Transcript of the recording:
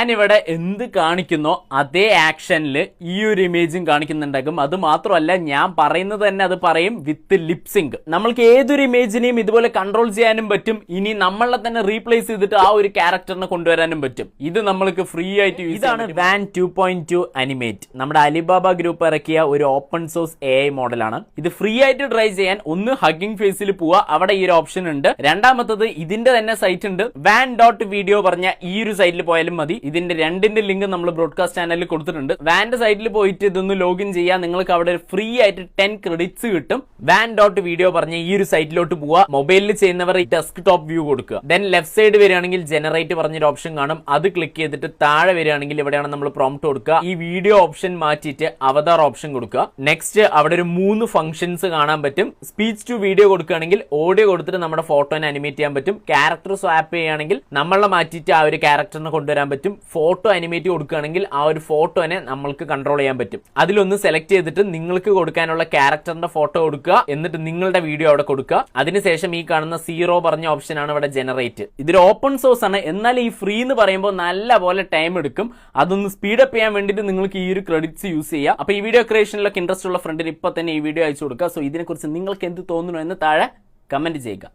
ഞാനിവിടെ എന്ത് കാണിക്കുന്നോ അതേ ആക്ഷനിൽ ഈ ഒരു ഇമേജും കാണിക്കുന്നുണ്ടാകും. അത് മാത്രമല്ല, ഞാൻ പറയുന്നത് തന്നെ അത് പറയും വിത്ത് ലിപ്സിങ്ക്. നമ്മൾക്ക് ഏതൊരു ഇമേജിനെയും ഇതുപോലെ കൺട്രോൾ ചെയ്യാനും പറ്റും. ഇനി നമ്മളെ തന്നെ റീപ്ലേസ് ചെയ്തിട്ട് ആ ഒരു ക്യാരക്ടറിനെ കൊണ്ടുവരാനും പറ്റും. ഇത് നമ്മൾക്ക് ഫ്രീ ആയിട്ട് യൂസ്. ഇതാണ് വാൻ 2.2 അനിമേറ്റ്. നമ്മുടെ അലിബാബ ഗ്രൂപ്പ് ഇറക്കിയ ഒരു ഓപ്പൺ സോഴ്സ് AI മോഡലാണ്. ഇത് ഫ്രീ ആയിട്ട് ട്രൈ ചെയ്യാൻ ഒന്ന് ഹഗ്ഗിംഗ് ഫേസിൽ പോവുക, അവിടെ ഈ ഒരു ഓപ്ഷൻ ഉണ്ട്. രണ്ടാമത്തത് ഇതിന്റെ തന്നെ സൈറ്റ് ഉണ്ട്, van.video പറഞ്ഞ ഈ ഒരു സൈറ്റിൽ പോയാലും മതി. ഇതിന്റെ രണ്ടിന്റെ ലിങ്ക് നമ്മൾ ബ്രോഡ്കാസ്റ്റ് ചാനലിൽ കൊടുത്തിട്ടുണ്ട്. വാന്റെ സൈറ്റിൽ പോയിട്ട് ഇതൊന്ന് ലോഗിൻ ചെയ്യാൻ നിങ്ങൾക്ക് അവിടെ ഫ്രീ ആയിട്ട് 10 ക്രെഡിറ്റ്സ് കിട്ടും. van.video പറഞ്ഞ ഈ ഒരു സൈറ്റിലോട്ട് പോവുക. മൊബൈലിൽ ചെയ്യുന്നവർ ഡെസ്ക്ടോപ്പ് വ്യൂ കൊടുക്കുക. ദെൻ ലെഫ്റ്റ് സൈഡ് വരികയാണെങ്കിൽ ജനറേറ്റ് പറഞ്ഞൊരു ഓപ്ഷൻ കാണും. അത് ക്ലിക്ക് ചെയ്തിട്ട് താഴെ വരികയാണെങ്കിൽ ഇവിടെയാണ് നമ്മൾ പ്രോംപ്റ്റ് കൊടുക്കുക. ഈ വീഡിയോ ഓപ്ഷൻ മാറ്റിയിട്ട് അവതാർ ഓപ്ഷൻ കൊടുക്കുക. നെക്സ്റ്റ് അവിടെ ഒരു 3 ഫംഗ്ഷൻസ് കാണാൻ പറ്റും. സ്പീച്ച് ടു വീഡിയോ കൊടുക്കുകയാണെങ്കിൽ ഓഡിയോ കൊടുത്തിട്ട് നമ്മുടെ ഫോട്ടോനെ അനിമേറ്റ് ചെയ്യാൻ പറ്റും. ക്യാരക്ടർ സ്വാപ്പ് ചെയ്യുകയാണെങ്കിൽ നമ്മളെ മാറ്റിയിട്ട് ആ ഒരു ക്യാരക്ടറിനെ കൊണ്ടുവരാൻ പറ്റും. ഫോട്ടോ അനിമേറ്റ് കൊടുക്കുകയാണെങ്കിൽ ആ ഒരു ഫോട്ടോനെ നമ്മൾക്ക് കൺട്രോൾ ചെയ്യാൻ പറ്റും. അതിലൊന്ന് സെലക്ട് ചെയ്തിട്ട് നിങ്ങൾക്ക് കൊടുക്കാനുള്ള ക്യാരക്ടറിന്റെ ഫോട്ടോ കൊടുക്കുക. എന്നിട്ട് നിങ്ങളുടെ വീഡിയോ അവിടെ കൊടുക്കുക. അതിനുശേഷം ഈ കാണുന്ന 0 പറഞ്ഞ ഓപ്ഷൻ ആണ് ഇവിടെ ജനറേറ്റ്. ഇതൊരു ഓപ്പൺ സോഴ്സ് ആണ്. എന്നാൽ ഈ ഫ്രീ എന്ന് പറയുമ്പോൾ നല്ല പോലെ ടൈം എടുക്കും. അതൊന്ന് സ്പീഡപ്പ് ചെയ്യാൻ വേണ്ടിയിട്ട് നിങ്ങൾക്ക് ഈ ഒരു ക്രെഡിറ്റ്സ് യൂസ് ചെയ്യാം. അപ്പൊ ഈ വീഡിയോ ക്രിയേഷനിലൊക്കെ ഇൻട്രസ്റ്റ് ഉള്ള ഫ്രണ്ടിന് ഇപ്പൊ തന്നെ ഈ വീഡിയോ അയച്ചു കൊടുക്കുക. സോ ഇതിനെക്കുറിച്ച് നിങ്ങൾക്ക് എന്ത് തോന്നുന്നു എന്ന് താഴെ കമന്റ് ചെയ്യുക.